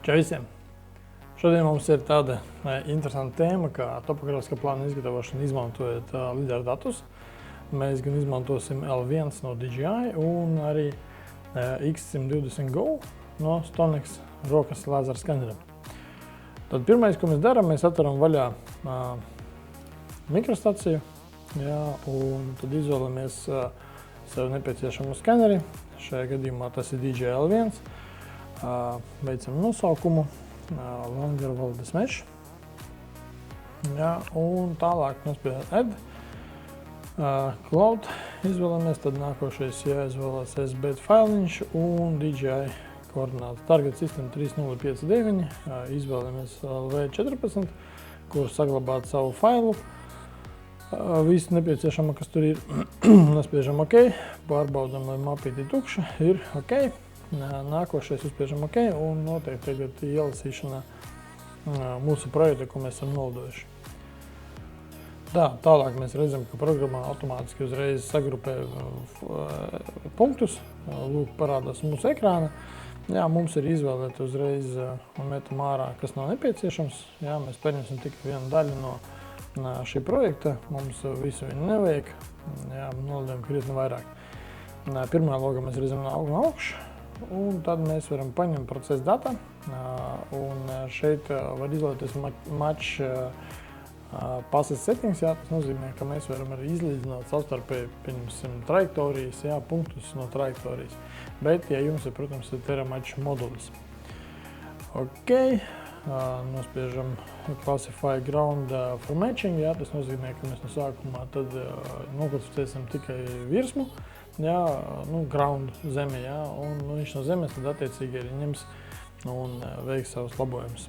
Čau visiem! Šodien mums ir tāda interesanta tēma, kā topogrāfiskā plāna izgatavošana izmantojot lidar datus. Mēs gan izmantosim L1 no DJI un arī X120 Go no Stonex rokas lāzera skaneriem. Tad pirmais, ko mēs darām, mēs atveram vaļā mikrostaciju, un tad izvēlamies sev nepieciešamo skaneri. Šajā gadījumā tas ir DJI L1. Veicam nosaukumu Longer Valdes Mesh. Un tālāk nospiežam Add. Cloud izvēlamies, tad nākošais jāizvēlās SBT failiņš un DJI koordinātas. Target System 3059. Izvēlamies LV14, kur saglabāt savu failu. Visu nepieciešamo, kas tur ir, nospiežam OK. Pārbaudam, lai mapīte tukša, ir OK. Nākošais uzspiežam OK un notiek tagad ielasīšana mūsu projekta, ko mēs esam nolidojuši. Tālāk mēs redzam, ka programmā automātiski uzreiz sagrupē punktus. Lūk, parādās mūsu ekrāna. Mums ir izvēlēt uzreiz un metam ārā, kas nav nepieciešams. Mēs paņemsim tikai vienu daļu no šī projekta. Mums visu viņu nevajag. Nolidojam krietni vairāk. Pirmā logā mēs redzam augšu. Un tad mēs varam paņemt procesa data, un šeit var izvēlēties match passes settings, tas nozīmē, ka mēs varam arī izlīdzināt savstarpēji, pieņemsim, trajektorijas, punktus no trajektorijas. Bet, ja jums ir, protams, teramatch modulis. OK, nospiežam Classify Ground for Matching, tas nozīmē, ka mēs no sākumā tad noklasificēsim tikai virsmu. Ground zemi, un viņš no zemes tad attiecīgi arī ņems un veiks savus labojumus.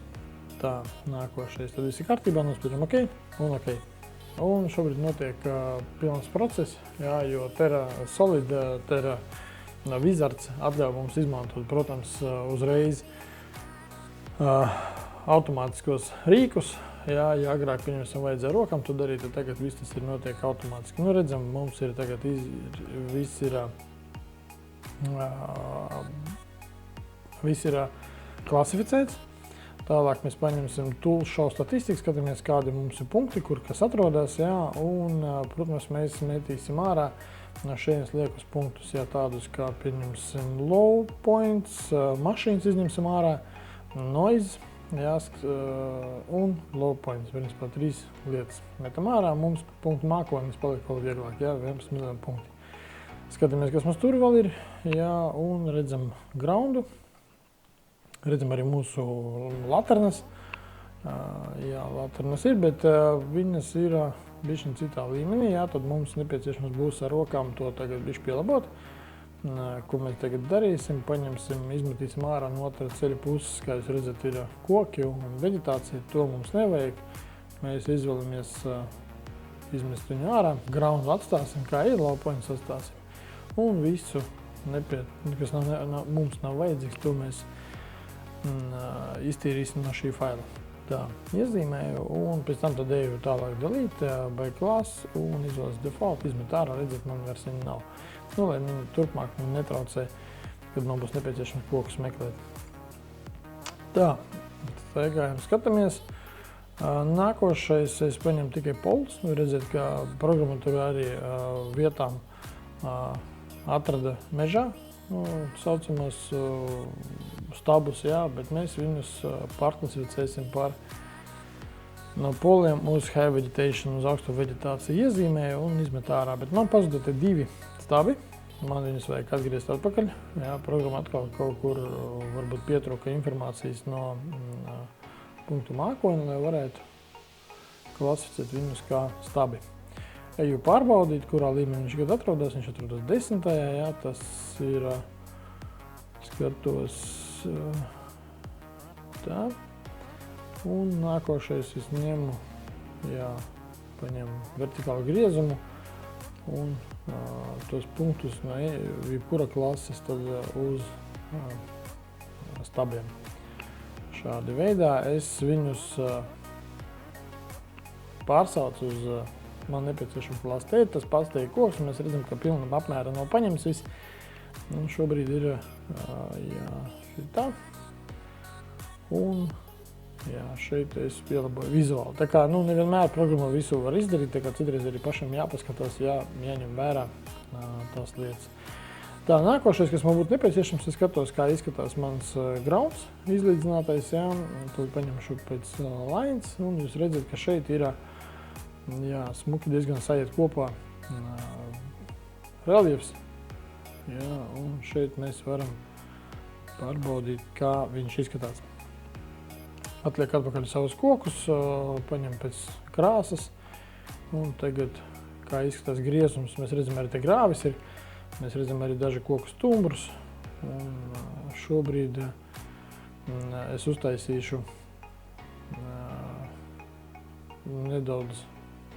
Nākošais, tad viss ir kārtībā, nospiežam OK un OK. Un šobrīd notiek pilns process, jo Solid Terra Wizards atļauj mums izmantot, protams, uzreiz automātiskos rīkus. Ja agrāk pieņemsim vajadzēja rokam to darīt, tad tagad viss tas ir notiek automātiski. Redzam, mums ir tagad viss ir klasificēts. Tālāk mēs paņemsim Tool Show statistiku, skatāmies, kādi mums ir punkti, kur kas atrodas, un, protams, mēs metīsim ārā no šeit liekus punktus, tādus kā, pieņemsim, low points, mašīnas izņemsim ārā, noise, un low points, principā 3 lietas metam ārā, mums punktu mākonis paliek vēl vieglāk, 11 miljoni punkti. Skatāmies, kas mums tur vēl ir, un redzam groundu, redzam arī mūsu laternas, laternas ir, bet viņas ir bišķiņ citā līmenī, tad mums nepieciešams būs ar rokām to tagad bišķi pielabot. Ko mēs tagad darīsim, paņemsim, izmetīsim ārā no otra ceļa puses, kā jūs redzat, ir koki un veģetācija, to mums nevajag. Mēs izvēlamies izmest viņu ārā, groundu atstāsim, kā ir, low points atstāsim. Un visu, kas mums nav vajadzīgs, to mēs iztīrīsim no šī faila. Iezīmēju, un pēc tam tad eju tālāk delete, by class, un izvēlas default, izmet ārā, redzat, man vairs viņa nav. Lai viņi turpmāk netraucē, kad man būs nepieciešams kokus meklēt. Staigājam, skatāmies. Nākošais es paņemu tikai polus. Redzēt, ka programmatūra arī vietām atrada mežā, saucamos stabus, bet mēs viņus pārklasificēsim par no poliem uz high vegetation, uz augsto veģetāciju iezīmēju un izmet ārā. Bet man pazuda te 2 stabi. Man viņus vajag atgriezt atpakaļ. Programma atkal kaut kur varbūt pietrūka informācijas no punktu mākoņa, lai varētu klasificēt viņus kā stabi. Eju pārbaudīt, kurā līmenī viņš gadu atrodas. Viņš atrodas 10. Tas ir, skatos, tā. Un nākošais es ņemu, paņemu vertikālu griezumu un tos punktus no jebkura klases tad uz stabiem. Šādi veidā es viņus pārsaucu uz man nepieciešamu plastēju. Tas plastēja koks, un mēs redzam, ka pilnam apmēra nav paņemts viss. Un šobrīd ir šitā. Un, jā, šeit es pielaboju vizuāli. Tā kā, nevienmēr programmā visu var izdarīt, tā kā citreiz arī pašam jāpaskatās, jāņem vērā tās lietas. Tā, nākošais, kas man būtu nepieciešams, es skatos, kā izskatās mans grounds izlīdzinātais, jā, to paņemšu pēc lines, un jūs redzat, ka šeit ir, jā, smuki diezgan sajiet kopā reliefs, jā, un šeit mēs varam pārbaudīt, kā viņš izskatās. Atliek atpakaļ savus kokus, paņem pēc krāsas, un tagad, kā izskatās griezums, mēs redzam, arī te grāvis ir. Mēs redzam arī daži koku stumbrus, un šobrīd es uztaisīšu nedaudz.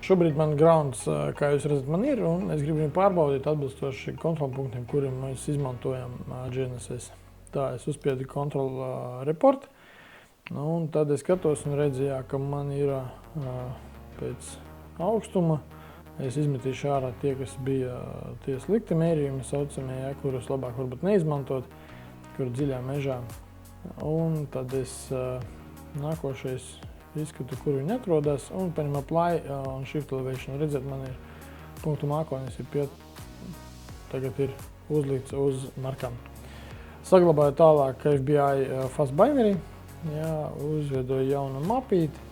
Šobrīd man grounds, kā jūs redzat, man ir, un es gribu viņu pārbaudīt atbilstoši kontrolpunktiem, kuriem mēs izmantojam GNSS. Tā, es uzspiedu control report, un tad es skatos un redzu, jā, ka man ir pēc augstuma. Es izmetīšu ārā tie, kas bija tie slikti mērījumi, saucamie, ja, kurus labāk varbūt neizmantot, kur dziļā mežā. Un tad es nākošais izskatu, kur viņi atrodas, un paņem apply un shift elevation. Redzēt, man ir punktu mākonis tagad ir uzlikts uz markām. Saglabāju tālāk FBI fast binary, jā, uzveidoju jaunu mapīti.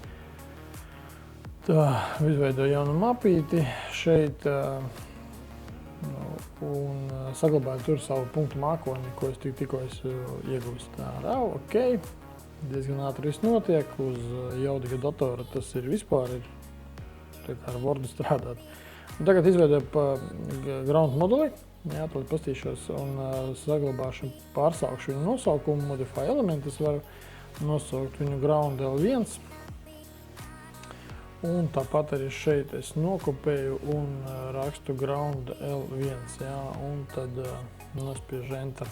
Tā, izveidoju jaunu mapīti šeit un saglabāju tur savu punktu mākoni, ko es tikko iegūstu. Tā, ok, diezgan ātri viss notiek, uz jaudīga datora tas ir vispār, tā kā ar Wordu strādāt. Un tagad izveidoju pa ground modeli, jā, tad pastīšos un saglabāšu, pārsaukšu viņu nosaukumu, modify element, es varu nosaukt viņu ground L1. Un tāpat arī šeit es nokopēju un rakstu ground L1, jā, un tad nospiežu enter,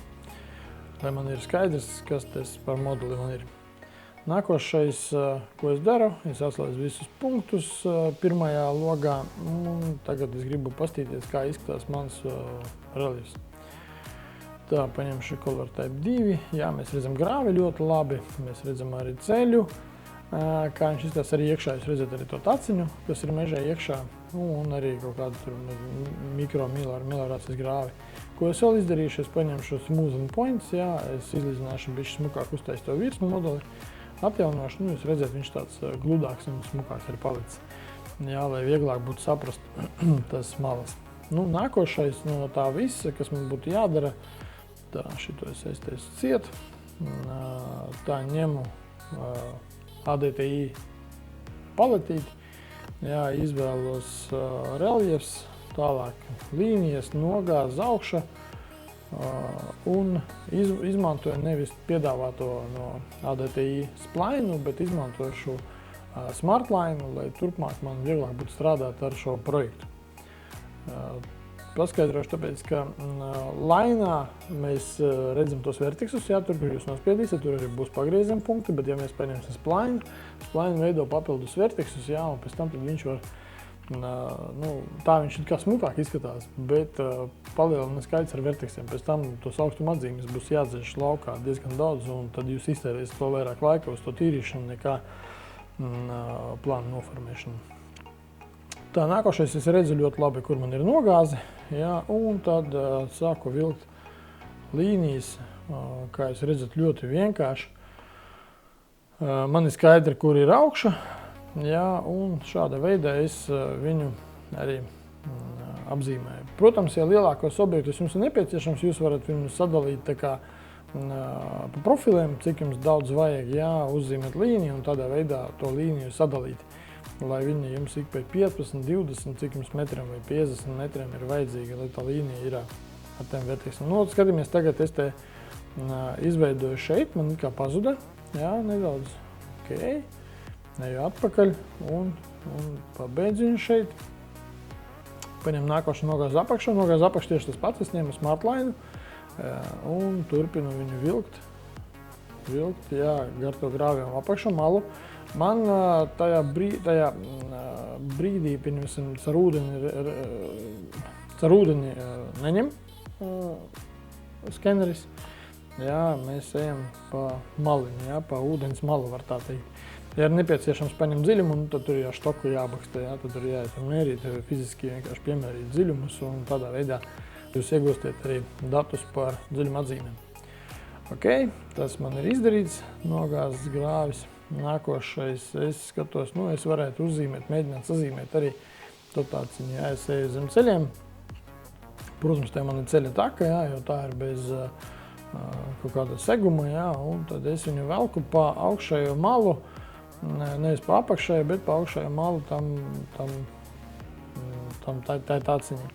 lai man ir skaidrs, kas tas par modeli man ir. Nākošais, ko es daru, es atslēdzu visus punktus pirmajā logā, un tagad es gribu pastīties, kā izskatās mans reliefs. Tā, paņemšu color type 2, jā, mēs redzam grāvi ļoti labi, mēs redzam arī ceļu. Kā viņš izskatās arī iekšā, jūs redzat arī to taciņu, kas ir mežā iekšā, un arī kaut kādu tur mikromilorācijas grāvi. Ko es vēl izdarīšu, es paņemšu smoothing points, jā, es izlīdzināšu bišķi smukāk uztaisīt to virsmu modeli, atjaunošu, jūs redzat, viņš tāds gludāks un smukāks arī palicis. Jā, lai vieglāk būtu saprast tas malas. Nākošais no tā visa, kas man būtu jādara, tā, šito es aiztaisu ciet, tā ņemu ADTI paletīti, jā, izvēlos reliefs, tālāk līnijas, nogāz augša un izmantoju nevis piedāvāto no ADTI splainu, bet izmantošu smartline, lai turpmāk man vieglāk būtu strādāt ar šo projektu. Paskaidrošu tāpēc, ka lainā mēs redzam tos vertiksus, jā, tur, kur jūs nospiedīsiet, tur arī būs pagrieziena punkti, bet ja mēs paņemsim splainu veido papildus vertiksus, jā, un pēc tam tad viņš var, tā viņš kā smukāk izskatās, bet palielina skaits ar vertiksiem. Pēc tam tos augstuma atzīmes būs jādzēš laukā diezgan daudz, un tad jūs iztērēsiet to vairāk laika uz to tīrīšanu nekā plānu noformēšanu. Tā, nākošais es redzu ļoti labi, kur man ir nogāze, jā, un tad sāku vilkt līnijas, kā jūs redzat, ļoti vienkārši. Man ir skaidri, kur ir augša, jā, un šāda veidā es viņu arī apzīmēju. Protams, ja lielākos objektus jums ir nepieciešams, jūs varat viņu sadalīt tā kā pa profiliem, cik jums daudz vajag, jā, uzzīmēt līniju un tādā veidā to līniju sadalīt. Lai viņa jums ik pēc 15, 20, cik jums metriem vai 50 metriem ir vajadzīga, lai tā līnija ir ar tiem vertiksiem. Skatāmies, tagad es te izveidoju šeit, man kā pazuda, jā, nedaudz, ok, eju atpakaļ un pabeidzu viņu šeit. Paņem nākošu nogāzu apakšu tieši tas pats, es ņemu smartline un turpinu viņu vilkt, jā, gar to grāvjumu apakšu malu. Man tajā brīdī, pirmsim, ar ūdeni neņem skeneris, jā, mēs ejam pa maliņu, jā, pa ūdens malu, var tā teikt. Ja ir nepieciešams paņemt dziļumu, tad tur jau štoku jābaksta, jā, tad tur jāiet un mērīt, fiziski vienkārši piemērīt dziļumus, un tādā veidā jūs iegūstiet arī datus par dziļuma atzīmēm. Ok, tas man ir izdarīts, nogāzts grāvis. Nākošais, es skatos, es varētu uzzīmēt, mēģināt sazīmēt arī totāciņu, ja es eju zem ceļiem. Protams, te man ir ceļa taka, jā, jo tā ir bez kaut kāda seguma, jā, un tad es viņu velku pa augšējo malu, nevis pa apakšējo, bet pa augšējo malu tā ir tāciņa.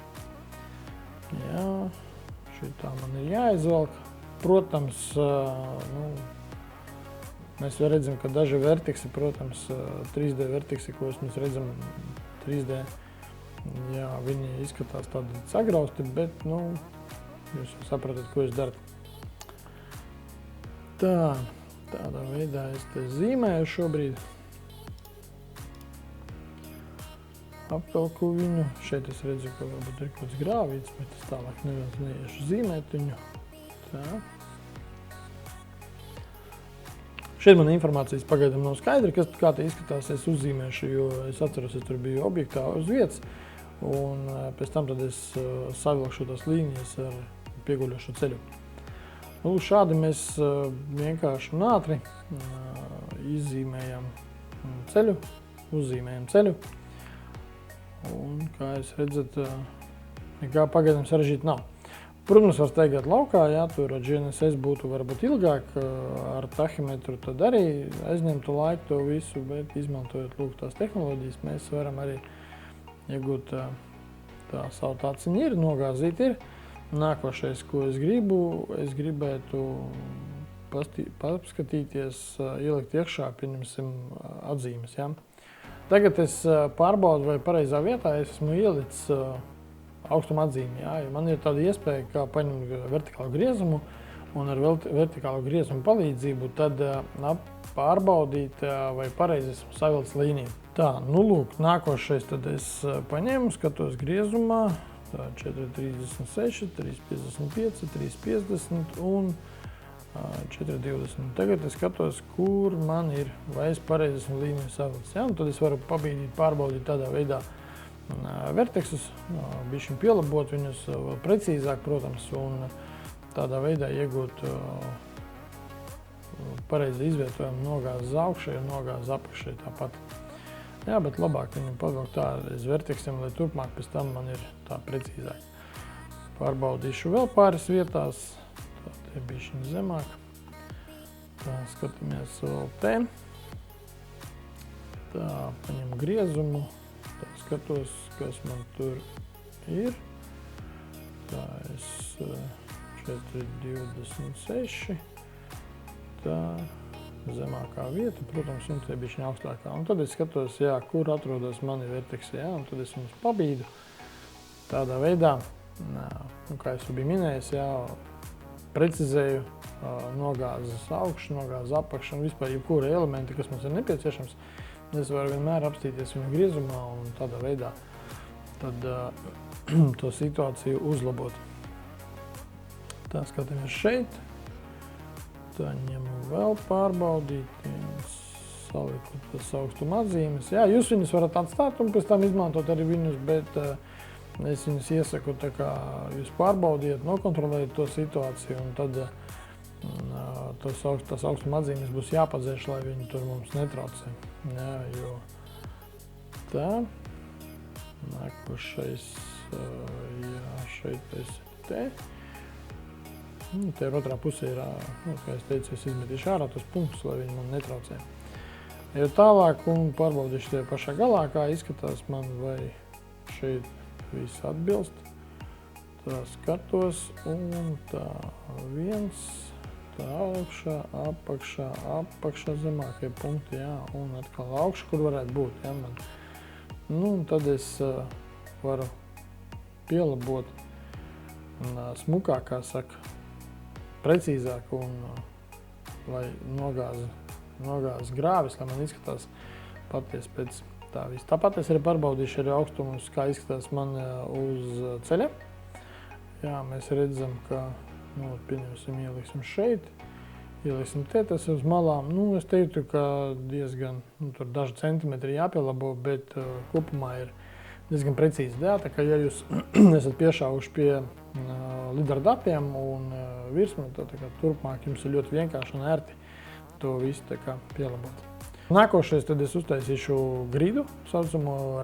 Jā, šitā man ir jāizvelk. Protams, mēs redzam, ka daži vertiksi, protams, 3D vertiksi, ko mēs redzam 3D, jā, viņi izskatās tādi sagrausti, bet, jūs sapratat, ko jūs darat. Tādā veidā es te zīmēju šobrīd. Apvelku viņu. Šeit es redzu, ka varbūt ir kaut kāds grāvīts, bet es tālāk neiešu zīmēt viņu. Tā. Šeit man informācijas pagaidām nav skaidra, kā te izskatās, es uzzīmēšu, jo es atceros, es tur biju objektā uz vietas, un pēc tam tad es savilkšu tās līnijas ar pieguļošo ceļu. Šādi mēs vienkārši un ātri izzīmējam ceļu, uzzīmējam ceļu, un, kā jūs redzat, nekā pagaidām sarežģīt nav. Protams, var staigāt laukā, jā, tur ar GNSS būtu varbūt ilgāk, ar tahimetru tad arī aizņemtu laiku to visu, bet izmantojot tās tehnoloģijas, mēs varam arī iegūt tā savu tāciņu ir, nogāzīt ir. Nākošais, ko es gribētu paskatīties, ielikt iekšā, pieņemsim, atzīmes, jā. Tagad es pārbaudu, vai pareizā vietā es esmu ielicis augstuma atzīmi, jā, jo man ir tāda iespēja, kā paņemt vertikālu griezumu un ar vertikālu griezumu palīdzību tad pārbaudīt, vai pareizi esmu savilcis līniju. Tā, lūk, nākošais tad es paņēmu, skatos griezumā, 4,36, 3,55, 3,50 un 4,20. Tagad es skatos, kur man ir, vai es pareizi esmu līniju savilcis, jā, un tad es varu pabīdīt, pārbaudīt tādā veidā verteksus, bišķiņ pielabot viņus vēl precīzāk, protams, un tādā veidā iegūt pareizi izvietojumu nogāzes augšai un nogāzes apakšai tāpat. Jā, bet labāk viņam pavilkt tā aiz verteksiem, lai turpmāk pēc tam man ir tā precīzāk. Pārbaudīšu vēl pāris vietās, tā te bišķiņ zemāk. Tā, skatāmies vēl te. Tā, paņem griezumu. Tā, skatos, kas man tur ir. Tā, es 4,26. Tā, zemākā vieta, protams, un te bišķiņ augstākā. Un tad es skatos, jā, kur atrodas mani verteksi, jā, un tad es viņus pabīdu. Tādā veidā, kā es biju minējis, jā, precizēju nogāzes augšu, nogāzes apakšu un vispār jebkura elementi, kas mums ir nepieciešams. Es varu vienmēr apstīties viņu griezumā un tādā veidā tad to situāciju uzlabot. Tā, skatāmies šeit. Tā, ņemu vēl pārbaudīt, saliku tas augstuma atzīmes. Jā, jūs viņus varat atstāt un pēc tam izmantot arī viņus, bet es viņus iesaku, tā kā jūs pārbaudiet, nokontrolējiet to situāciju un tad tas augstuma atzīmes būs jāpadzēš, lai viņi tur mums netraucē. Jā, jo tā, nākošais, jā, šeit es te. Te ir otrā pusē ir, kā es teicu, es izmetīšu ārā tos punktus, lai viņi man netraucē. Jo tālāk un pārbaudīšu tie pašā galā, kā izskatās man, vai šeit viss atbilst. Tā, skatos un tā, viens. Tā, augšā, apakšā zemākie punkti, jā, un atkal augšā, kur varētu būt, jā, man. Un tad es varu pielabot smukāk, kā saka, precīzāk un lai nogāzes grāvis, lai man izskatās paties pēc tā viss. Tāpat es arī pārbaudīšu arī augstumus, kā izskatās man uz ceļa. Jā, mēs redzam, ka Nu, pieņemsim, ieliksim šeit, ieliksim te, tas uz malām. Nu, es teiktu, ka diezgan, tur daži centimetri jāpielabo, bet kopumā ir diezgan precīzi. Jā, tā kā ja jūs esat piešāvuši pie lidera datiem un virsmu, tad turpmāk jums ir ļoti vienkārši un ērti to visu tā kā pielabot. Nākošais tad es uztaisīšu gridu, saucamo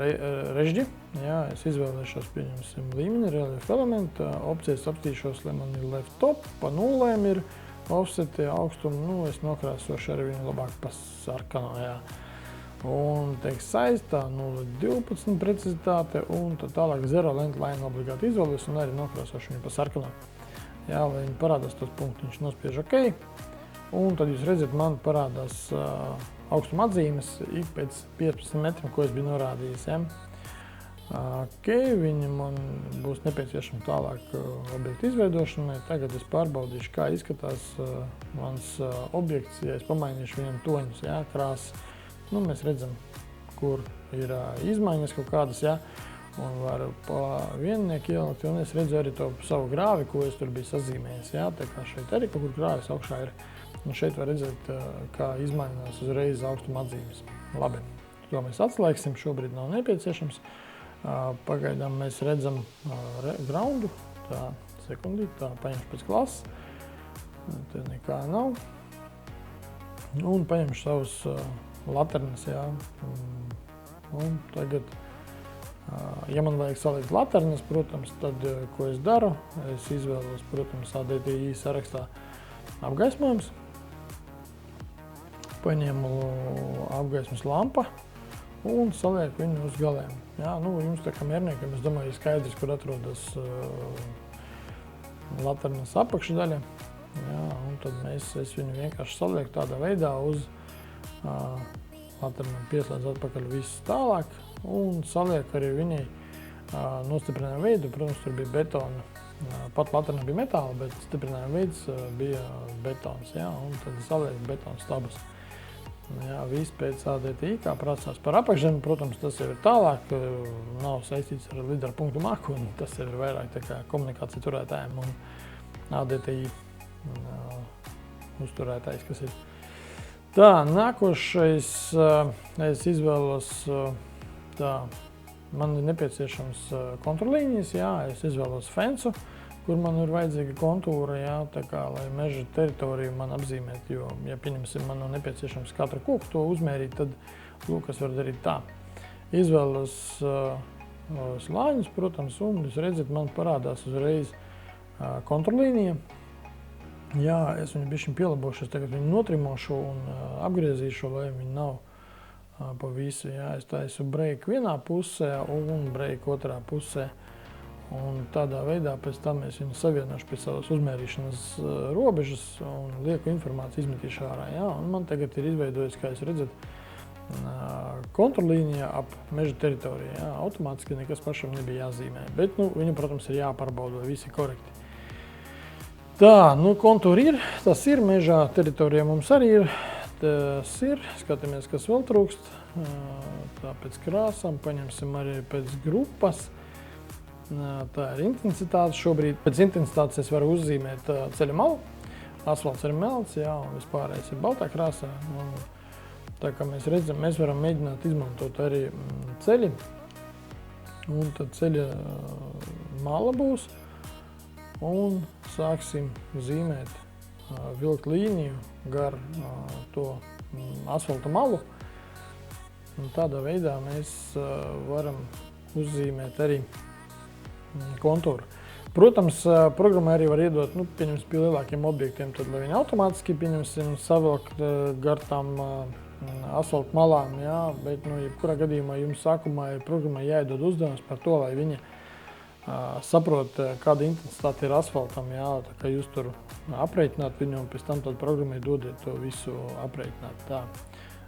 režģi. Jā, es izvēlēšos, pieņemsim, līmeni, reliefu elementu, opcijas apstīšos, lai man ir left top, pa nulēm ir offseti, augstumu, nu, es nokrāsošu arī viņu labāk pa sarkano, jā. Un, teiks, saistā 0,12 precizitāte, un tad tālāk zero length line obligāti izvēlos un arī nokrāsošu viņu pa sarkano. Jā, lai viņi parādās tos punktiņus, nospiež OK. Un tad jūs redzat, man parādās augstuma atzīmes ik pēc 15 metriem, ko es biju norādījis. Ja? Ok, viņi man būs nepieciešami tālāk objektu izveidošanai. Tagad es pārbaudīšu, kā izskatās mans objekts, ja es pamainīšu viņam toņus, ja? Krāsas. Nu, mēs redzam, kur ir izmaiņas kaut kādas, ja? Un varu pa viennieku ielikt, un es redzu arī to savu grāvi, ko es tur biju sazīmējis. Ja? Tā kā šeit arī kaut kur grāvis augšā ir. Un šeit var redzēt, kā izmainās uzreiz augstuma atzīmes. Labi, to mēs atslēgsim, šobrīd nav nepieciešams. Pagaidām mēs redzam groundu, tā sekundīt, tā paņemšu pēc klases. Te nekā nav. Un paņemšu savus laternes, jā. Un tagad, ja man vajag salikt laternes, protams, tad, ko es daru, es izvēlos, protams, ADTI sarakstā apgaismojums. Paņemu apgaismas lampa un salieku viņu uz galiem. Jā, nu, jums tā kā mērniekiem, es domāju, ir skaidrs, kur atrodas laternas apakšdaļa. Jā, un tad es viņu vienkārši salieku tādā veidā uz laternām, pieslēdzu atpakaļ visu tālāk un salieku arī viņai nostiprinājumu veidu. Protams, tur bija betona. Pat laternā bija metāla, bet stiprinājuma veids bija betons. Jā, un tad salieku betona stabas. Jā, viss pēc ADTI, kā prasās par apakšzemi, protams, tas jau ir tālāk, nav saistīts ar lidera punktu mākoni, tas ir vairāk tā kā komunikācija turētājiem un ADTI uzturētājs, kas ir. Tā, nākošais es izvēlos, tā, man ir nepieciešams kontrolīnijas, jā, es izvēlos fensu, kur man ir vajadzīga kontūra, jā, tā kā, lai meža teritoriju man apzīmēt, jo, ja pieņemsim, man nav nepieciešams katru koku to uzmērīt, tad, lūk, es varu darīt tā. Izvēlos slāņus, protams, un jūs redzat, man parādās uzreiz kontrolīnija. Jā, es viņu bišķiņ pielabošu, es tagad viņu notrimošu un apgriezīšu, lai viņi nav pa visu, jā, es taisu breiku vienā pusē un breiku otrā pusē. Un tādā veidā pēc tam es viņu savienošu pie savas uzmērīšanas robežas un lieku informāciju izmetīšu ārā. Jā, un man tagad ir izveidojies, kā jūs redzat, kontrolīnija ap meža teritoriju. Jā, automātiski nekas pašam nebija jāzīmē, bet nu, viņu, protams, ir jāpārbauda, vai visi korekti. Tā, nu kontūri ir, tas ir, mežā teritorijā mums arī ir, tas ir, skatāmies, kas vēl trūkst. Tā pēc krāsām, paņemsim arī pēc grupas. Tā ir intensitāte šobrīd. Pēc intensitātes es varu uzzīmēt ceļa malu. Asfalts ir melns, jā, un vispārējais ir baltā krāsā. Un, tā kā mēs redzam, mēs varam mēģināt izmantot arī ceļi. Un tad ceļa mala būs. Un sāksim zīmēt, vilkt līniju gar to asfalta malu. Un tādā veidā mēs varam uzzīmēt arī kontūru. Protams, programmai arī var iedot, nu, pieņemsim, pie lielākiem objektiem, tad, lai viņi automātiski, pieņemsim, savilkt gar tām asfalta malām, jā, bet, nu, jebkurā gadījumā jums sākumā ir programmai jāiedod uzdevums par to, lai viņi saprot, kāda intensitāte ir asfaltam, jā, tā kā jūs tur aprēķināt viņu, un pēc tam tad programmai dodiet to visu aprēķināt. Tā,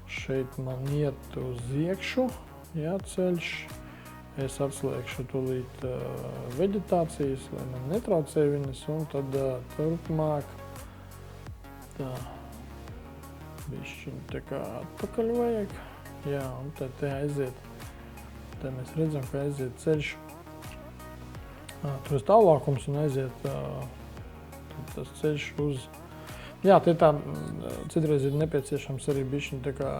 šeit man iet uz iekšu, jā, ceļš. Es atslēgšu tūlīt veģetācijas, lai man netraucē viņas, un tad turpmāk tā bišķiņ tā kā atpakaļ vajag. Jā, un tad te aiziet, te mēs redzam, ka aiziet ceļš. Tur ir tālākums un aiziet tas ceļš uz... Jā, citreiz ir nepieciešams arī bišķiņ tā kā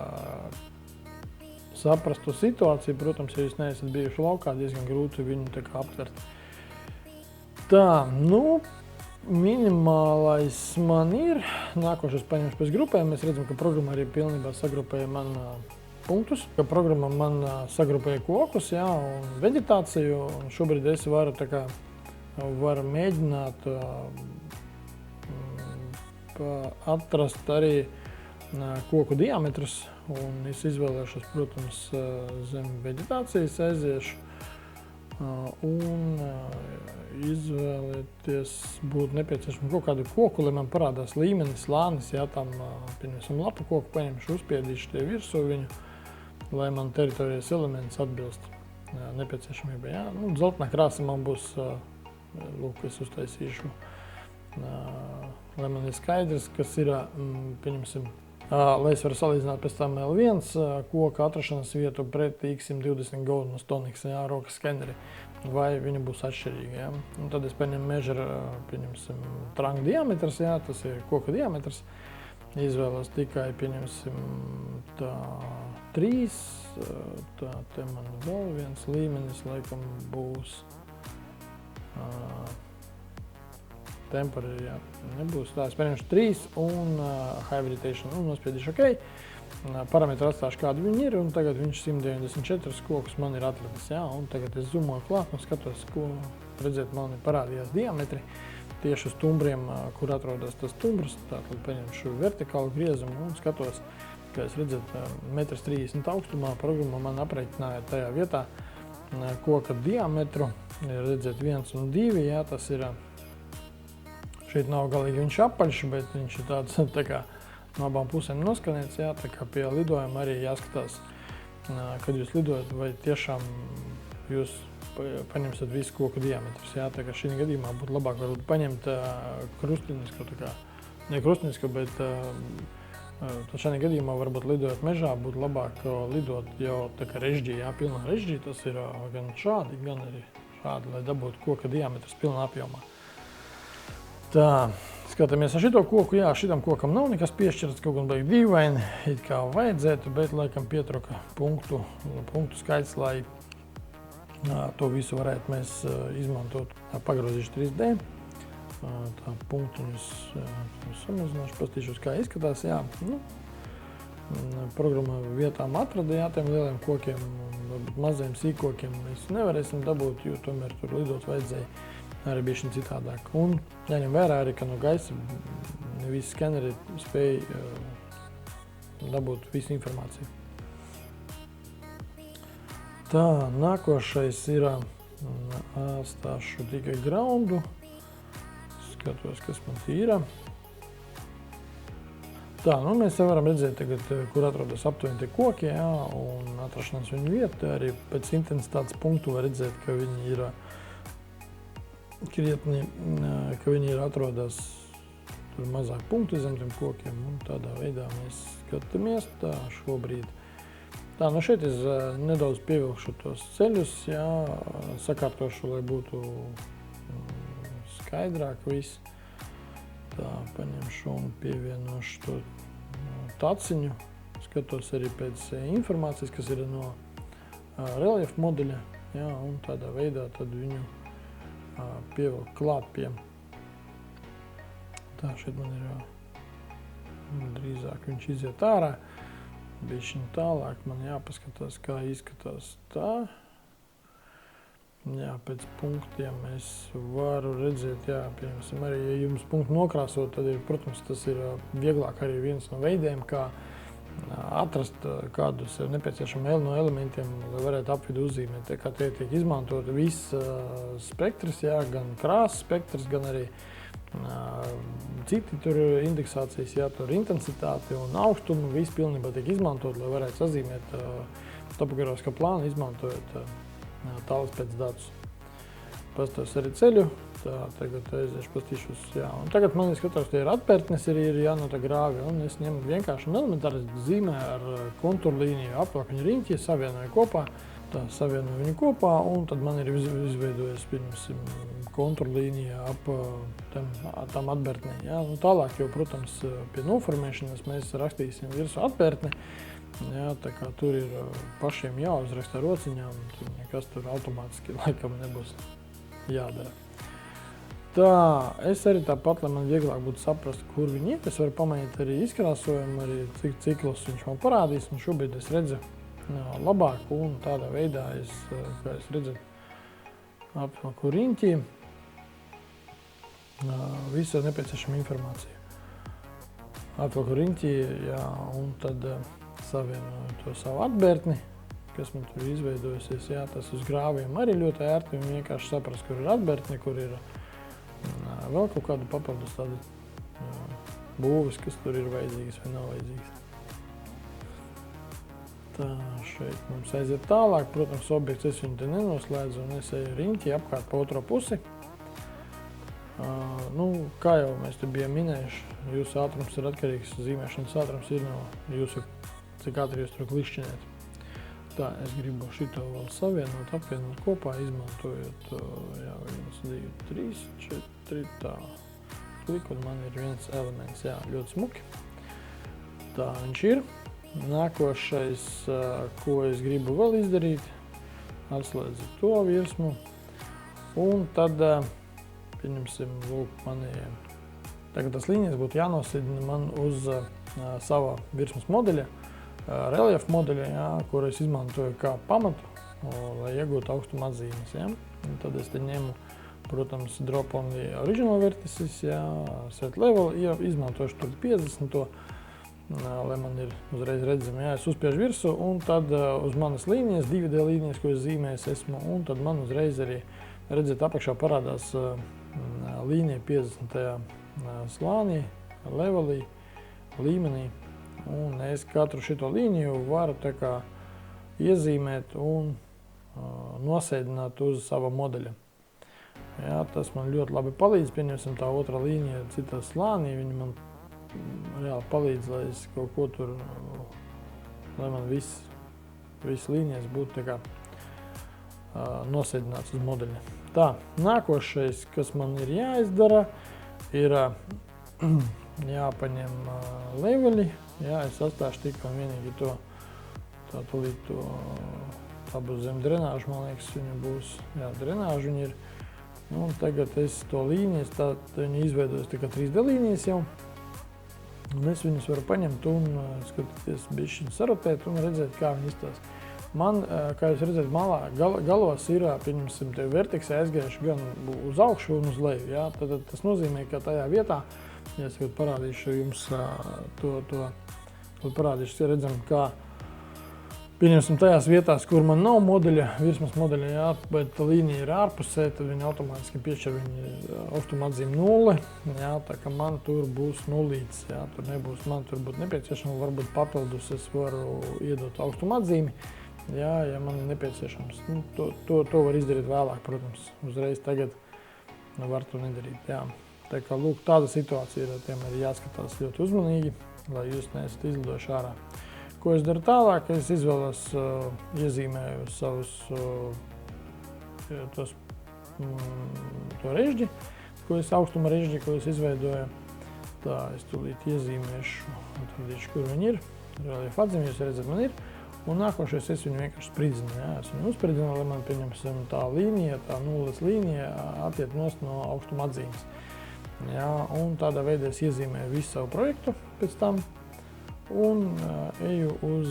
saprast to situāciju. Protams, ja jūs neesat bijuši laukā, diezgan grūti viņu tā kā aptvert. Tā, minimālais man ir. Nākošais paņemšu pēc grupēm. Mēs redzam, ka programma arī pilnībā sagrupēja man punktus. Ka programma man sagrupēja kokus, jā, un veģetāciju. Un šobrīd es varu mēģināt atrast arī koku diametrus. Un es izvēlēšos, protams, zem veģetācijas aiziešu. Un izvēlēties būtu nepieciešams kaut kādu koku, lai man parādās līmenis, slānis, jā, tam, pieņemsim, lapu koku paņemšu, uzspiedīšu tie virsū viņu, lai man teritorijas elements atbilst nepieciešamībai, jā. Dzeltenā krāsa man būs, lūk, es uztaisīšu, lai man ir skaidrs, kas ir, pieņemsim, lai es varu salīdzināt pēc tam L1 koka atrašanas vietu pret X120 Golden Stonix, jā, rokas skeneri, vai viņa būs atšķirīga, jā. Un tad es paņemu measure, pieņemsim, trunk diametrs, jā, tas ir koka diametrs. Izvēlos tikai, pieņemsim, tā 3, tā te man vēl viens līmenis, laikam būs temporary, jā, nebūs tā. Es paņemšu 3 un high variation un nospiedīšu OK. Parametri atstāšu kādu viņi ir un tagad viņš 194 kokus man ir atradis, jā. Un tagad es zoomoju klāt un skatos, ko redzēt man ir parādījās diametri. Tieši uz tumbriem, kur atrodas tas tumbrs, tātad paņemšu vertikālu griezumu un skatos, kā es redzēt 1,30 m augstumā. Programma man aprēķināja tajā vietā koka diametru, redzēt 1 un 2, jā, tas ir. Šeit nav galīgi viņš apaļš, bet viņš ir tāds tā kā no abām pusēm noskanēts, jā, tā kā pie lidojuma arī jāskatās, kad jūs lidojat, vai tiešām jūs paņemsiet visu koku diametrus, jā, tā kā šī gadījumā būtu labāk varbūt paņemt krustinisko, tā kā, ne krustinisko, bet šādā gadījumā varbūt lidojot mežā būtu labāk lidot jau tā kā režģī, jā, pilnā režģī, tas ir gan šādi, gan arī šādi, lai dabūtu koka diametrus pilnā apjomā. Tā, skatāmies ar šito koku, jā, šitam kokam nav nekas piešķirts, kaut gan baigi dīvaini, it kā vajadzētu, bet laikam pietruka punktu skaits, lai to visu varētu mēs izmantot. Pagrozīšu 3D, tā punktuņus samazināšu, pastīšos, kā izskatās, jā. Programma vietām atrada, jā, tiem lieliem kokiem, varbūt maziem sīkokiem mēs nevarēsim dabūt, jo tomēr tur lidot vajadzēja arī bišķiņ citādāk. Un jāņem vērā arī, ka no gaisa ne visi skeneri spēja dabūt visu informāciju. Tā, nākošais ir, stāšu tikai groundu, skatos, kas man ir. Tā, mēs varam redzēt tagad, kur atrodas aptuveni tie koki, jā, un atrašanās viņu vieta. Arī pēc intensitātes punktu var redzēt, ka viņi ir krietni, ka viņi ir atrodas tur mazāk punktu zem tiem kokiem, un tādā veidā mēs skatāmies tā šobrīd. Tā, šeit es nedaudz pievilkšu tos ceļus, jā, sakārtošu, lai būtu skaidrāk viss. Tā, paņemšu un pievienošu to taciņu, skatos arī pēc informācijas, kas ir no reliefa modeļa, jā, un tādā veidā tad viņu pievilkt klāt pie. Tā, šeit man ir drīzāk viņš iziet ārā. Bišķiņ tālāk man jāpaskatās, kā izskatās tā. Jā, pēc punktiem es varu redzēt, jā, piemēram, arī, ja jums punktu nokrāsot, tad ir, protams, tas ir vieglāk arī viens no veidiem, kā atrast kādus nepieciešamu no elementiem, lai varētu apvidu uzzīmēt. Tā kā tie tiek izmantot viss spektrs, jā, gan krāsas spektrs, gan arī citi tur indeksācijas, jā, tur intensitāti un augstumu, viss pilnībā tiek izmantot, lai varētu sazīmēt topogrāfiskā plānu, izmantojot tālas pēc datus. Pastos arī ceļu, tā, tagad aiziešu pastīšos, jā, un tagad man skatās, tie ir atpērtnes, ir jānota grāvi, un es ņemu vienkārši elementāri zīmē ar kontūru līniju apvāk viņu riņķi, savienoju kopā, Tā savienoju viņu kopā, un tad man ir izveidojies pirms kontrollīnija ap tam atbērtnē. Ja? Nu, tālāk jau, protams, pie noformēšanas mēs rakstīsim virsū atbērtni. Ja? Tā kā tur ir pašiem jāuzraksta rociņām, tur nekas tur automātiski laikam nebūs jādara. Tā, es arī tāpat, lai man vieglāk būtu saprast, kur viņi ir, es varu pamainīt arī izkrāsojumu, arī cik ciklus viņš man parādīs, un šobrīd es redzu labāk, un tādā veidā es, kā es redzu, apvelku riņķī visu nepieciešamu informāciju. Apvelku riņķī, jā, un tad savienoju to savu atbērtni, kas man tur izveidojusies. Jā, tas uz grāviem arī ļoti ērti, un vienkārši saprast, kur ir atbērtni, kur ir vēl kaut kāda papildus tāda būvis, kas tur ir vajadzīgas vai nav vajadzīgas. Tā, šeit mums aiziet tālāk. Protams, objekts es viņu te nenoslēdzu, un es eju riņķi apkārt pa otro pusi. Nu, kā jau mēs te bijām minējuši, jūsu ātrums ir atkarīgs, zīmēšanas ātrums ir no jūsu, cik ātri jūs tur klikšķināt. Tā, es gribu šito vēl savienot, apvienot kopā, izmantojot, jā, 1, 2, 3, 4, tā. Klik, un man ir viens elements, jā, ļoti smuki. Tā viņš ir. Nākošais, ko es gribu vēl izdarīt, atslēdzu to virsmu, un tad, pieņemsim, lūk, tagad tas līnijas būtu jānosidina man uz sava virsmas modeļa, reliefa modeļa, jā, kur es izmantoju kā pamatu, lai iegūtu augstuma atzīmes. Ja. Un tad es te ņemu, protams, drop on the original vertices, jā, set level, izmantošu tur 50. Lai man ir uzreiz redzami, jā, es uzspiežu virsū, un tad uz manas līnijas, 2D līnijas, ko es zīmējis esmu, un tad man uzreiz arī, redzēt, apakšā parādās līnija 50. slānī, levelī, līmenī, un es katru šito līniju varu tā kā iezīmēt un nosēdināt uz sava modeļa. Jā, tas man ļoti labi palīdz, pieņemsim tā otra līnija citā slānī, viņi man reāli palīdz, lai es kaut ko tur, lai man viss līnijas būtu tā kā nosēdināts uz modeļa. Tā, nākošais, kas man ir jāizdara, ir jāpaņem leveli, jā, es atstāšu tikai un vienīgi to, tā būs zem drenāžu, man liekas, viņa būs, jā, drenāžu viņa ir, un tagad es to līnijas, viņa izveidojas tikai 3D līnijas jau, un es viņus varu paņemt un skatīties bišķiņu sarotēt un redzēt, kā viņi izstās. Man, kā jūs redzat, malā galos ir, pieņemsim, te verteksi aizgājuši gan uz augšu un uz leju. Jā? Tad tas nozīmē, ka tajā vietā, ja es parādīšu jums to parādīšu, redzam, kā pieņemsim tajās vietās, kur man nav modeļa, virsmas modeļa, jā, bet līnija ir ārpusē, tad viņi automātiski piešķir viņa augstuma atzīmi 0, jā, tā ka man tur būs nulīts, jā, tur nebūs, man tur būtu nepieciešama, varbūt papildus es varu iedot augstuma atzīmi, jā, ja man ir nepieciešams. Nu, to var izdarīt vēlāk, protams, uzreiz tagad var to nedarīt, jā. Tā kā, lūk, tāda situācija ir, tiem ir jāskatās ļoti uzmanīgi, lai jūs neesat izlidojuši ārā. Ko es daru tālāk, es izvēlos, iezīmēju savus to režģi, augstuma režģi, ko es izveidoju. Tā, es tūlīt iezīmēšu, atradīšu, kur viņi ir. Reliefa atzīme, jūs redzat, man ir. Un nākošais es viņu vienkārši spridzinu. Jā, es viņu uzspridzinu, lai man, pieņemsim, tā līnija, tā nulles līnija attiet nost no augstuma atzīmes. Jā, un tādā veidā es iezīmēju visu savu projektu pēc tam. Un eju uz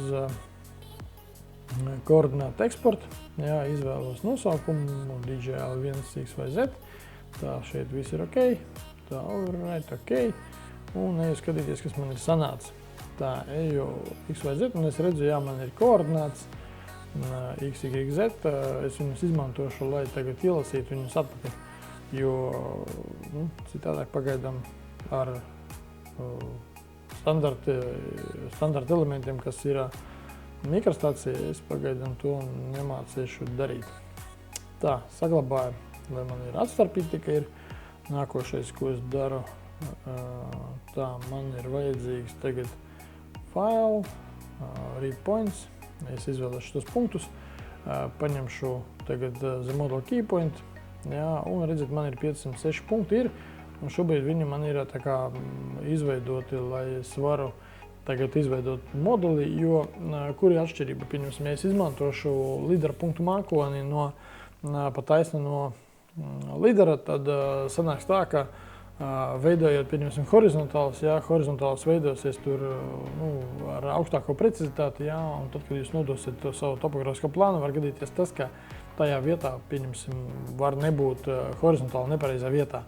koordinātu eksportu, jā, izvēlos nosaukumu DJI 1X vai Z, tā šeit viss ir ok, tā alright, ok, un eju skatīties, kas man ir sanācis. Tā, eju X vai Z, un es redzu, jā, man ir koordināts X, Y, Z, es viņus izmantošu, lai tagad ielasītu viņus atpakaļ, jo citādāk pagaidām ar standarta elementiem, kas ir mikrostacija, es pagaidām to nemācīšu darīt. Tā, saglabāju, lai man ir atstarpīti tikai ir. Nākošais, ko es daru, tā, man ir vajadzīgs tagad file, read points, es izvēlēšu tos punktus. paņemšu tagad zem model keypoint, jā, un redzat, man ir 506 punkti ir, un šobrīd viņi man ir tā kā izveidoti, lai es varu tagad izveidot modeli, jo kur ir atšķirība, pieņemsim, ja es izmantošu lidera punktu mākoni pa taisni no lidera, tad sanāks tā, ka veidojot, pieņemsim, horizontāls veidosies tur ar augstāko precizitāti, jā, un tad, kad jūs nodosiet to savu topogrāfisko plānu, var gadīties tas, ka tajā vietā, pieņemsim, var nebūt horizontāli nepareizā vietā.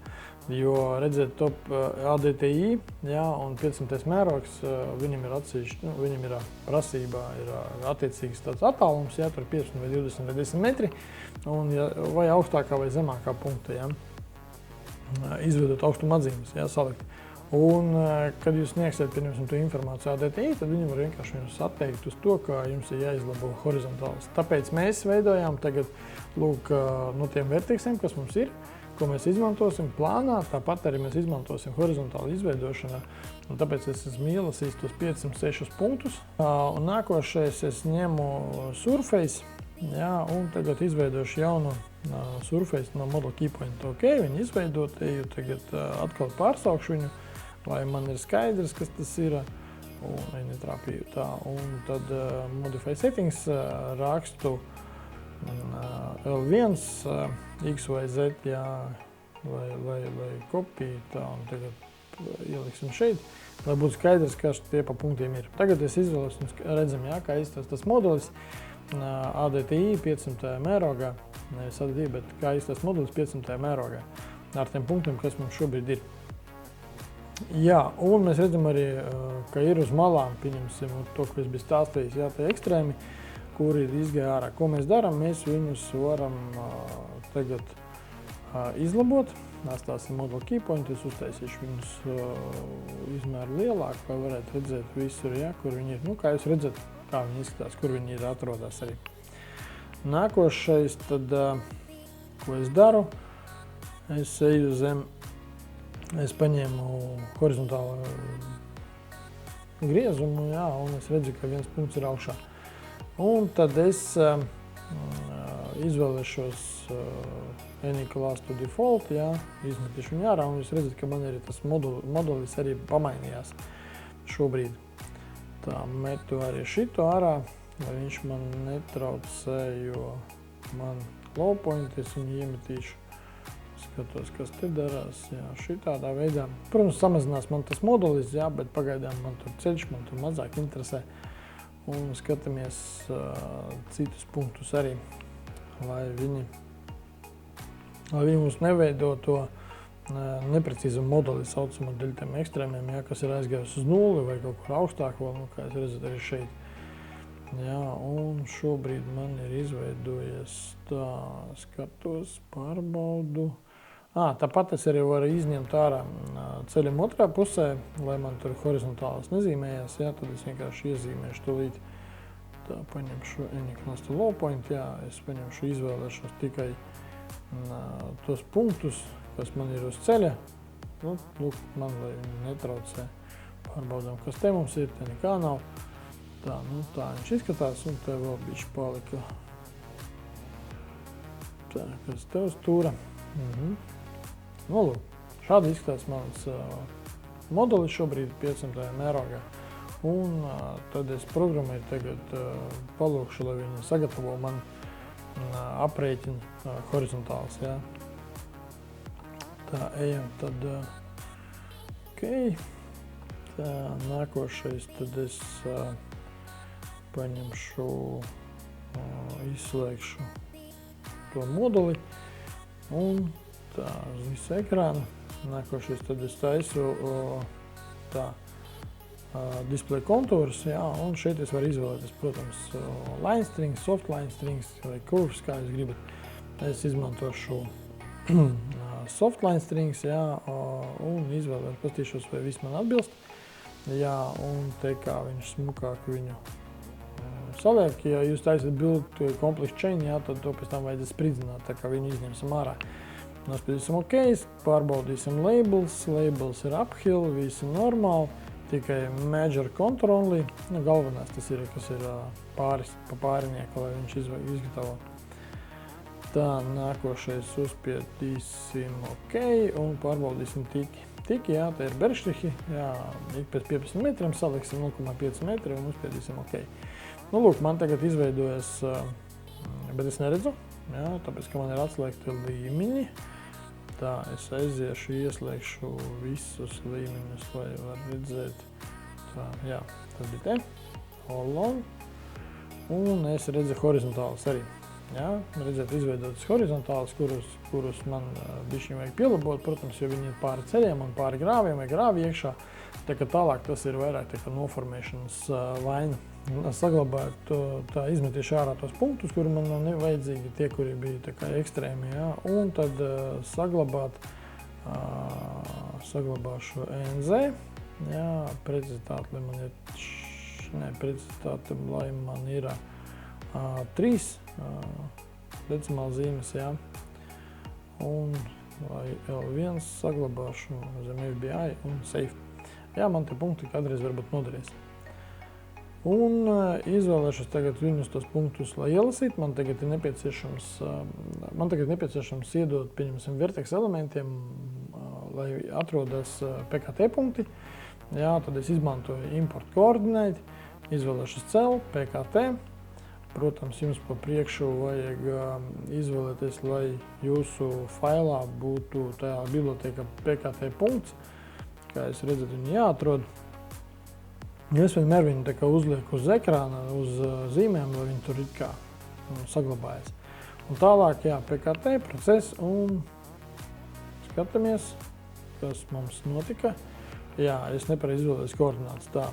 Jo, redziet, top ADTI, jā, un 500 mērogs, viņam ir atsevišķi, viņam ir prasībā, ir attiecīgs tāds attālums, jā, tur 15 vai 20 vai 10 metri, un vai augstākā vai zemākā punkta, jā, izvedot augstuma atzīmes, jā, salikt. Un, kad jūs sniegsiet, pieņemsim, to informāciju ADTI, tad viņi var vienkārši jums atteikt uz to, ka jums ir jāizlabo horizontāls. Tāpēc mēs veidojām tagad, lūk, no tiem verteksiem, kas mums ir, ko mēs izmantosim plānā, tāpat arī mēs izmantosim horizontālu izveidošanā. Un tāpēc es esmu ielasījis tos 506 punktus. Un nākošais es ņemu Surface, jā, un tagad izveidošu jaunu Surface no model keypoint. Ok, viņi izveidot, eju tagad atkal pārsaukšu viņu, lai man ir skaidrs, kas tas ir. Un viņi netrāpīju tā. Un tad Modify Settings rakstu L1, X vai Z, jā, lai kopiju tā, un tagad ieliksim šeit, lai būtu skaidrs, kas tie pa punktiem ir. Tagad es izvēlos un redzam, jā, kā izstāst tas modelis ADTI 500 mērogā, nevis ADTI, bet kā izstāst modelis 500 mērogā ar tiem punktiem, kas mums šobrīd ir. Jā, un mēs redzam arī, ka ir uz malām, pieņemsim, to, ko es biju stāstījis, jā, tie ekstrēmi, kuri ir izgāja ārā. Ko mēs darām? Mēs viņus varam tagad izlabot. Atstāsim model keypoint, es uztaisīšu viņus izmēru lielāku, lai varētu redzēt visur, ja, kur viņi ir. Nu, kā jūs redzat, kā viņi izskatās, kur viņi ir atrodas arī. Nākošais, tad, ko es daru, es eju zem, es paņēmu horizontālu griezumu, jā, un es redzu, ka viens punkts ir augšā. Un tad es izvēlēšos Any Class to Default, jā, izmetīšu viņu ārā, un jūs redzat, ka man arī tas modelis arī pamainījās šobrīd. Tā, metu arī šito ārā, lai viņš man netraucē, jo man low point, es viņu iemetīšu. Skatos, kas te darās, jā, šitādā veidā. Protams, samazinās man tas modelis, jā, bet pagaidām man tur ceļš, man tur mazāk interesē. Un skatāmies citus punktus arī, lai viņi mums neveido to neprecīzu modeli saucamo dēļ tiem ekstrēmiem, jā, kas ir aizgājis uz nulli vai kaut kur augstāk vēl, nu, kā jūs redzat arī šeit. Jā, un šobrīd man ir izveidojies tā, skatos, pārbaudu. Tāpat es arī varu izņemt ārā ceļam otrā pusē, lai man tur horizontāls nezīmējās, jā, tad es vienkārši iezīmēšu tūlīt. Tā, paņemšu Any Class to Low Point, jā, es paņemšu, izvēlēšos tikai tos punktus, kas man ir uz ceļa. Nu, lūk, man, lai viņi netraucē. Pārbaudām, kas te mums ir, te nekā nav. Tā, nu, tā viņš izskatās, un te vēl bišķi palika. Tā, kas te uz stūra. Nu, lūk, šādi izskatās mans modelis šobrīd 500 mērogā. Un tad es programmēju tagad palūkšu, lai viņi sagatavo man aprēķinu horizontāls, jā. Tā, ejam tad, ok. Tā, nākošais tad es paņemšu, izslēgšu to modeli un tā, uz visu ekrānu. Nākošais tad es taisu tā display kontūrus, jā, un šeit es varu izvēlēties, protams, line strings, soft line strings vai curves, kā jūs gribat. Es izmantošu soft line strings, jā, un izvēlēšu, paskatīšos, vai viss man atbilst. Jā, un te kā viņš smukāk viņu saliek, ja jūs taisat build complex chain, jā, tad to pēc tam vajadzēs spridzināt, tā kā viņu izņemsim ārā. Nospiedīsim OK, pārbaudīsim labels ir uphill, visi normāli. tikai Major Control, galvenais tas ir, kas ir pa pārinieku, lai viņš izgatavo. Tā, nākošais uzspiedīsim OK un pārbaudīsim tiki. Tiki, jā, tā ir berštrihi, jā, ik pēc 15 metriem saliksim 0,5 metri un uzspiedīsim OK. Nu, lūk, man tagad izveidojas, bet es neredzu, jā, tāpēc, ka man ir atslēgti līmeņi. Tā, es aiziešu, ieslēgšu visus līmeņus, lai var redzēt. Tā, jā, tas bija te, all on, un es redzu horizontālis arī. Jā, redzēt, izveidotas horizontālis, kurus man bišķiņ vajag pielabot, protams, jo viņi ir pāri ceļiem un pāri grāviem vai grāvi iekšā. Tā kā tālāk tas ir vairāk tā kā noformēšanas vaina. Saglabāt, tā izmetīšu ārā tos punktus, kuri man nav vajadzīgi, tie, kuri bija tā kā ekstrēmi, jā. Un tad saglabāšu ENZ, jā, precizitāti, lai man ir 3 decimāla zīmes, jā. Un lai L1 saglabāšu zem FBI un safe. Jā, man te punkti kādreiz varbūt noderēs. Un izvēlēšos tagad viņus tos punktus, lai ielasītu. Man tagad ir nepieciešams iedot, pieņemsim, vertex elementiem, lai atrodas PKT punkti. Jā, tad es izmantoju import koordinēti, izvēlēšos cell, PKT. Protams, jums pa priekšu vajag izvēlēties, lai jūsu failā būtu tajā biblioteka PKT punkts. Kā jūs redzat, viņi jāatrod. Es vienmēr viņu tā kā uzlieku uz ekrāna, uz zīmēm, lai viņi tur it kā saglabājas. Un tālāk, jā, PKT process un skatāmies, kas mums notika. Jā, es nepareizi izvēlējos koordinātas. Tā,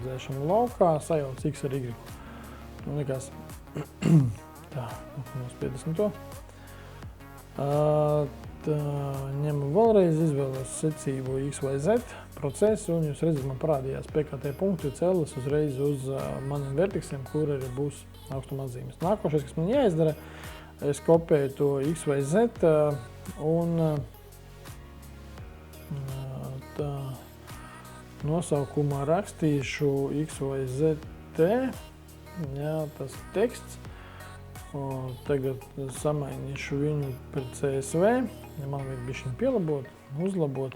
dzēšana laukā, sajauc X ar Y. Un likās, tā, 50. Ņemu vēlreiz, izvēlos secību X vai Z procesu, un jūs redzat, man parādījās PKT punktu cēlas uzreiz uz maniem vertexiem, kur arī būs augstuma atzīmes. Nākošais, kas man jāizdara, es kopēju to X vai Z un tā nosaukumā rakstīšu X vai Z T. Jā, tas teksts. Tagad samainīšu viņu pret CSV. Ja man vajag bišķiņ pielabot, uzlabot.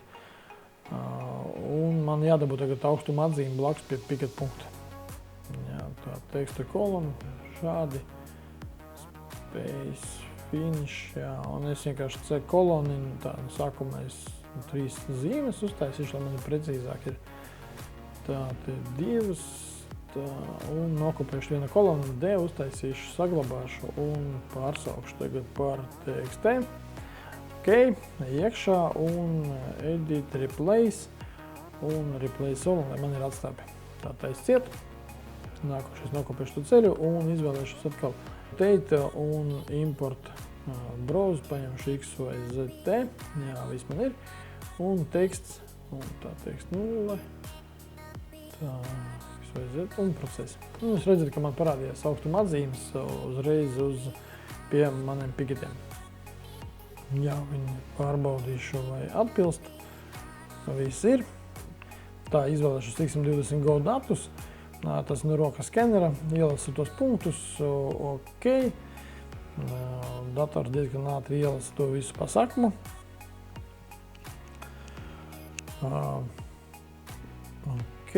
Un man jādabū tagad augstuma atzīme blakus pie piket punkta. Jā, tā teksta kolona šādi. Space, finish, jā. Un es vienkārši C koloninu, tā sākumā es 3 zīmes uztaisīšu, lai man precīzāk ir. Tā, te 2. Un nokopēšu vienu kolonu, D uztaisīšu, saglabāšu un pārsaukšu tagad par TXT. OK, iekšā un edit, replace un replace all, lai man ir atstāpi. Tā taisciet. Nākošais nokopēšu to ceļu un izvēlēšos atkal data un import browse, paņemšu X vai ZT. Jā, viss man ir. Un teksts, un tā teksts 0. Tā. Vai Z un procesi. Un jūs redzat, ka man parādījās augstuma atzīmes uzreiz pie maniem piketiem. Jā, viņi pārbaudīšu, vai atbilst. Viss ir. Tā, izvēlēšu 620 Go datus. Tas no rokas skenera. Ielasu tos punktus. OK. Dators diezgan ātri ielasa to visu pasakmu. OK.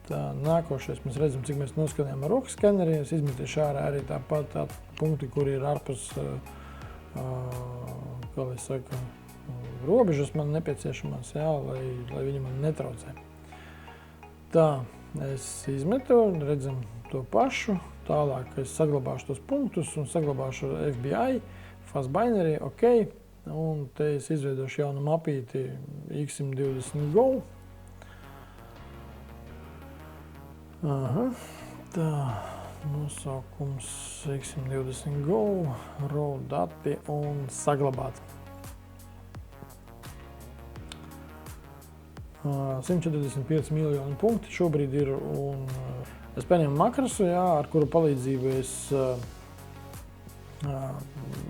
Tā, nākošais mēs redzam, cik mēs noskatījām ar rokas skeneri. Es izmetīšu ārā arī tāpat punkti, kuri ir ārpus, kā lai saka, robežas man nepieciešamās, jā, lai viņi man netraucē. Tā, es izmetu, redzam to pašu. Tālāk es saglabāšu tos punktus un saglabāšu FBI, fast binary, OK. Un te es izveidošu jaunu mapīti X120 Go. Aha, tā, nosaukums X120 Go, raw dati un saglabāt. 145 miljoni punkti šobrīd ir, un es paņemu makrasu, jā, ar kuru palīdzību es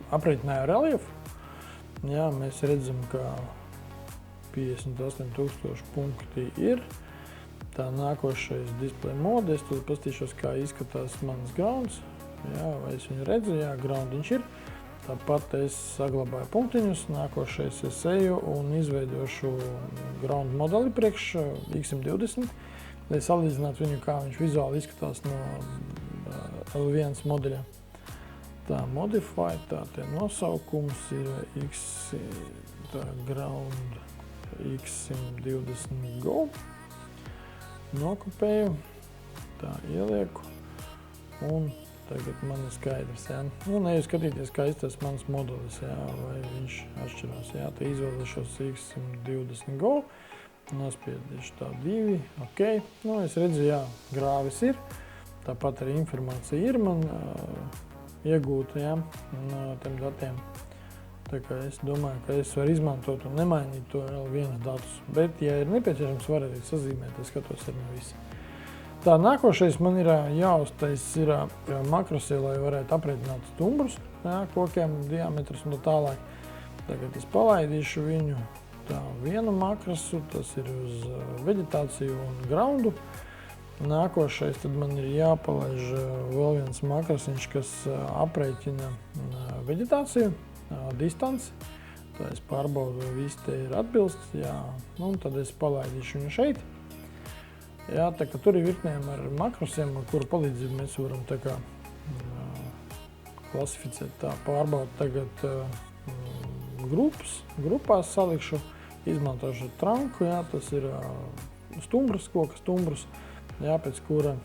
aprēķināju reliefu. Jā, mēs redzam, ka 58,000 punkti ir. Tā nākošais display mode, es tur pastīšos, kā izskatās mans grounds. Jā, vai es viņu redzu, jā, groundiņš ir. Tāpat es saglabāju punktiņus, nākošais es eju un izveidošu ground modeli priekš X120, lai salīdzinātu viņu, kā viņš vizuāli izskatās no L1 modeļa. Tā modify, tā tie nosaukums ir ground X120 Go. Nokopēju, tā ielieku un tagad man ir skaidrs, jā. Un eju skatīties, kā izskatās mans modelis, jā, vai viņš atšķirās, jā. Tā izvēlēšos X120 Go, nospiedīšu tā 2, ok. Nu, es redzu, jā, grāvis ir, tāpat arī informācija ir man iegūta, jā, no tiem datiem. Tā kā es domāju, ka es varu izmantot un nemainīt to L1 datus, bet, ja ir nepieciešams, var arī sazīmēt, es skatos arī no visi. Tā, nākošais man ir jāuztais ir makrosi, lai varētu aprēķināt stumbrus, jā, kokiem diametrus un tā tālāk. Tagad es palaidīšu viņu tā vienu makrosu, tas ir uz veģetāciju un groundu. Nākošais tad man ir jāpalaiž vēl viens makrosiņš, kas aprēķina veģetāciju, distanci. Tā es pārbaudu, vai viss te ir atbilsts, jā, un tad es palaidīšu viņu šeit. Jā, tā kā tur ir virknēm ar makrosiem, ar kuru palīdzību mēs varam tā kā klasificēt, tā pārbaudu tagad grupās salikšu, izmantošu tranku, jā, tas ir stumbras, koka stumbras, jā, pēc kura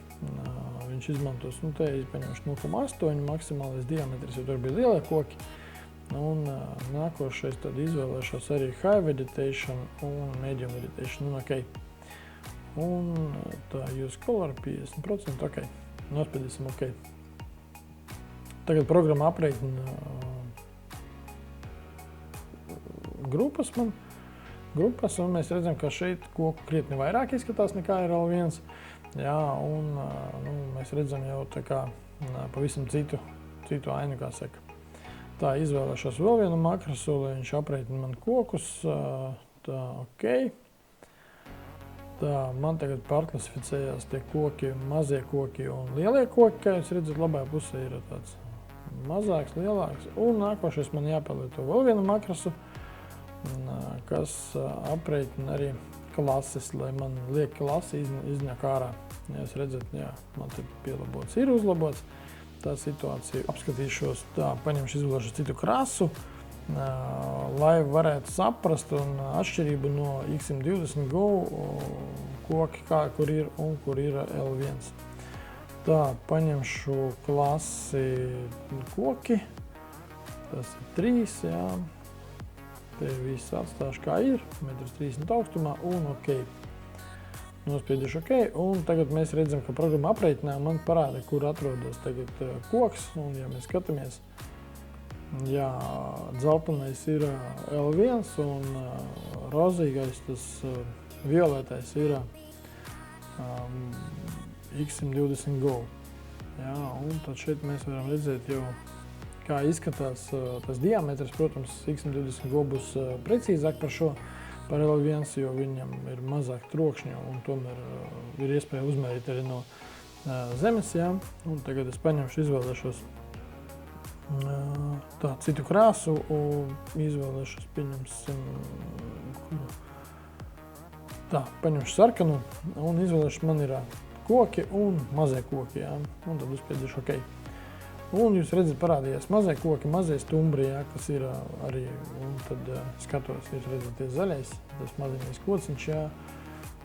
viņš izmantos, nu, te izpaņemšu 0,8 maksimālais diametrs, jo tur bija lielie koki. Un nākošais tad izvēlēšos arī high vegetation un medium vegetation, un ok. Un tā use color 50%, ok. Nospiedīsim ok. Tagad programma aprēķina grupas man. Grupas, un mēs redzam, ka šeit koku krietni vairāk izskatās nekā ir L1. Jā, un nu, mēs redzam jau tā kā pavisam citu ainu, kā saka. Tā, izvēlēšos vēl vienu makrosu, lai viņš aprēķina man kokus. Tā, ok. Tā, man tagad pārklasificējās tie koki, mazie koki un lielie koki, kā jūs redzat, labajā pusē ir tāds mazāks, lielāks. Un nākošais man jāpielieto vēl vienu makrosu, kas aprēķina arī klases, lai man liek klasi iznāk ārā. Ja jūs redzat, jā, man te pielabots ir uzlabots. Tā situācija apskatīšos, tā, paņemšu izvēlēšu citu krasu, lai varētu saprast un atšķirību no X120 Go koki, kur ir un kur ir L1. Tā, paņemšu klasi koki, tas ir 3, jā, te viss atstāšu kā ir, 1,30 m augstumā un ok. Nospiedīšu ok, un tagad mēs redzam, ka programma aprēķinā man parāda, kur atrodas tagad koks, un ja mēs skatāmies, jā, dzeltenais ir L1 un rozīgais, tas violetais ir X120 Go. Jā, un tad šeit mēs varam redzēt jau, kā izskatās tas diametrs, protams, X120 Go būs precīzāk par L1, jo viņam ir mazāk trokšņa un tomēr ir iespēja uzmērīt arī no zemes, jā. Un tagad es paņemšu, izvēlēšos tā citu krāsu un izvēlēšos, pieņemsim, tā, paņemšu sarkanu un izvēlēšu, man ir koki un mazie koki, jā. Un tad uzspiedīšu ok. Un jūs redzat, parādījās mazie koki, mazie stumbri, jā, kas ir arī, un tad skatos, jūs redzat, tie zaļais, tas maziņais kociņš, jā,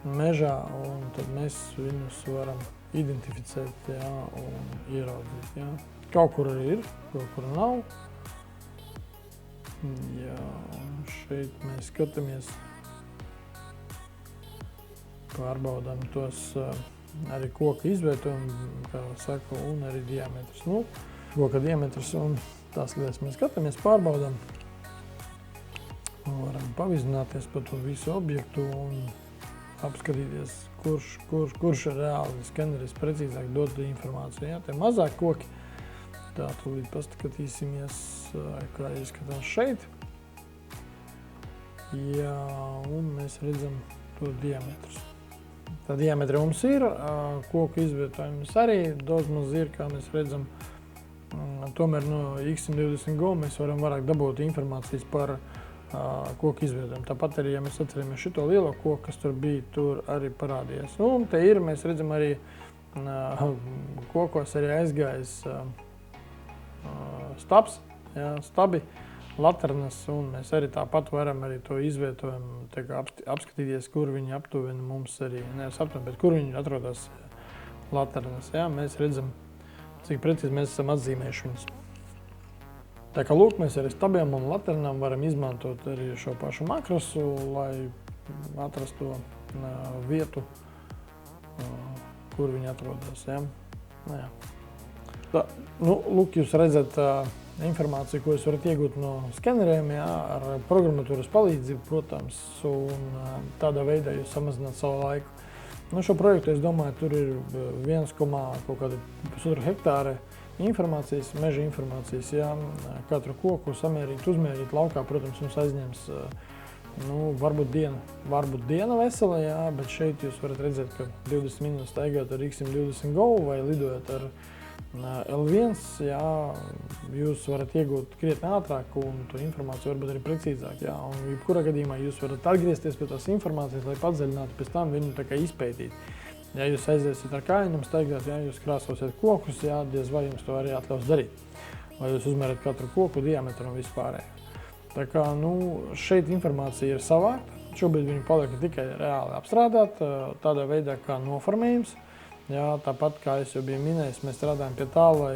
mežā, un tad mēs viņus varam identificēt, jā, un ieraudzīt, jā. Kaut kur arī ir, kaut kur nav. Jā, un šeit mēs skatāmies, pārbaudām tos arī koka izvietojumu, kā saka, un arī diametrus. Nu, koka diametrus un tās lietas mēs skatāmies, pārbaudām. Varam pavizināties par to visu objektu un apskatīties, kurš ir reāli skeneris precīzāk dod informāciju. Jā, tie mazāk koki, tā tūlīt paskatīsimies, kā izskatās šeit. Jā, un mēs redzam to diametrus. Tā diametri mums ir, koku izvietojums arī daudz maz ir, kā mēs redzam. Tomēr no X120 Go mēs varam vairāk dabūt informācijas par koku izvietojumu. Tāpat arī, ja mēs atceramies šito lielo koku, kas tur bija, tur arī parādījās. Un te ir, mēs redzam arī kokos arī aizgājis stabs, jā, stabi, laternas, un mēs arī tāpat varam arī to izvietojumu apskatīties, kur viņi aptuveni mums arī, nevis aptuveni, bet kur viņi atrodas laternas. Jā, mēs redzam, cik precīzi mēs esam atzīmējuši viņus. Tā kā lūk, mēs arī stabiem un laternām varam izmantot arī šo pašu makrosu, lai atrastu vietu, kur viņi atrodas. Jā. Jā. Tā, lūk, jūs redzat informāciju, ko jūs varat iegūt no skeneriem, jā, ar programmatūras palīdzību, protams, un tādā veidā jūs samazināt savu laiku. Šo projektu, es domāju, tur ir 1,5 hektāra informācijas, meža informācijas, jā, katru koku samērīt, uzmērīt laukā, protams, jums aizņems, varbūt diena vesela, jā, bet šeit jūs varat redzēt, ka 20 minūtes staigāt ar X120 Go vai lidojot ar L1, jā, jūs varat iegūt krietni ātrāk un to informāciju varbūt arī precīzāk, jā, un jebkurā gadījumā jūs varat atgriezties pie tās informācijas, lai padziļinātu pēc tam viņu tā kā izpētīt. Ja jūs aiziesiet ar kājām staigāt, ja jūs krāsosiet kokus, jā, diez vai jums to arī atļaus darīt. Vai jūs uzmērat katru koku diametru un vispārējo. Tā kā, šeit informācija ir savākta. Šobrīd viņi paliek tikai reāli apstrādāt, tādā veidā kā noformējums. Jā, tāpat, kā es jau biju minējis, mēs strādājam pie tā, lai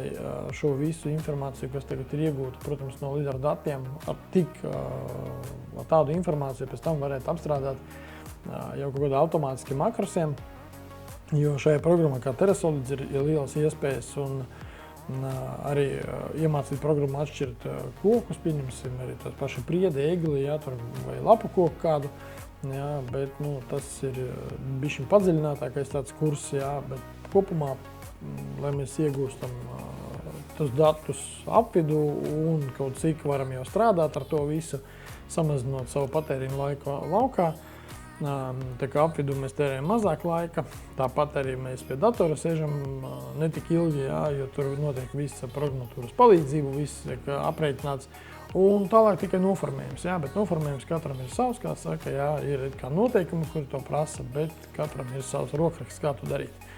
šo visu informāciju, kas tagad ir iegūta, protams, no lidar datiem, ar tādu informāciju pēc tam varētu apstrādāt jau kaut kādā automātiski makrosiem. Jo šajā programmā kā Terasolids ir lielas iespējas un arī iemācīt programmu atšķirt kokus, pieņemsim arī tās paši priedi, egli, jā, vai lapu koku kādu, jā, bet tas ir bišķiņ padziļinātākais tāds kurs, jā, bet kopumā, lai mēs iegūstam tos datus apvidu un kaut cik varam jau strādāt ar to visu, samazinot savu patēriņu laiku laukā. Tā kā apvidū mēs tērējam mazāk laika, tāpat arī mēs pie datora sēžam netik ilgi, jā, jo tur notiek viss ar programmatūras palīdzību, viss tiek aprēķināts, un tālāk tikai noformējums, jā, bet noformējums katram ir savs, kā saka, jā, ir kā noteikumi, kuri to prasa, bet katram ir savs rokraksts, kā to darīt.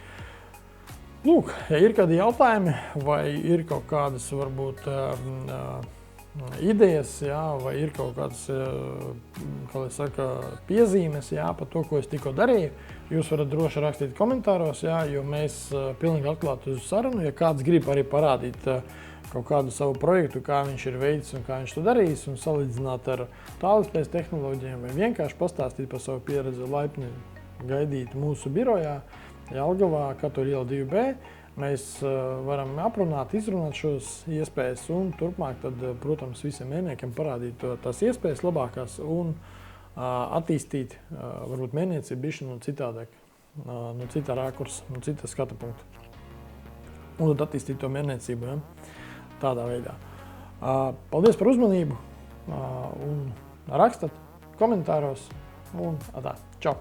Lūk, ja ir kādi jautājumi, vai ir kaut kādas, varbūt, idejas, jā, vai ir kaut kādas, kā lai saka, piezīmes, jā, par to, ko es tikko darīju, jūs varat droši rakstīt komentāros, jā, jo mēs pilnīgi atklāti uz sarunu, ja kāds grib arī parādīt kaut kādu savu projektu, kā viņš ir veids un kā viņš to darījis, un salīdzināt ar tālruņa tehnoloģijām, vai vienkārši pastāstīt par savu pieredzi, laipni gaidīt mūsu birojā Jelgavā, Katoļu iela 2B. Mēs varam aprunāt, izrunāt šos iespējas un turpmāk tad, protams, visiem mēniekiem parādīt tās iespējas labākās un attīstīt varbūt mēniecību bišķi no citādāk, no citā rakursa, no cita skata punkta. Un tad attīstīt to mēniecību, ja? Tādā veidā. Paldies par uzmanību un rakstat komentāros un tā. Čau!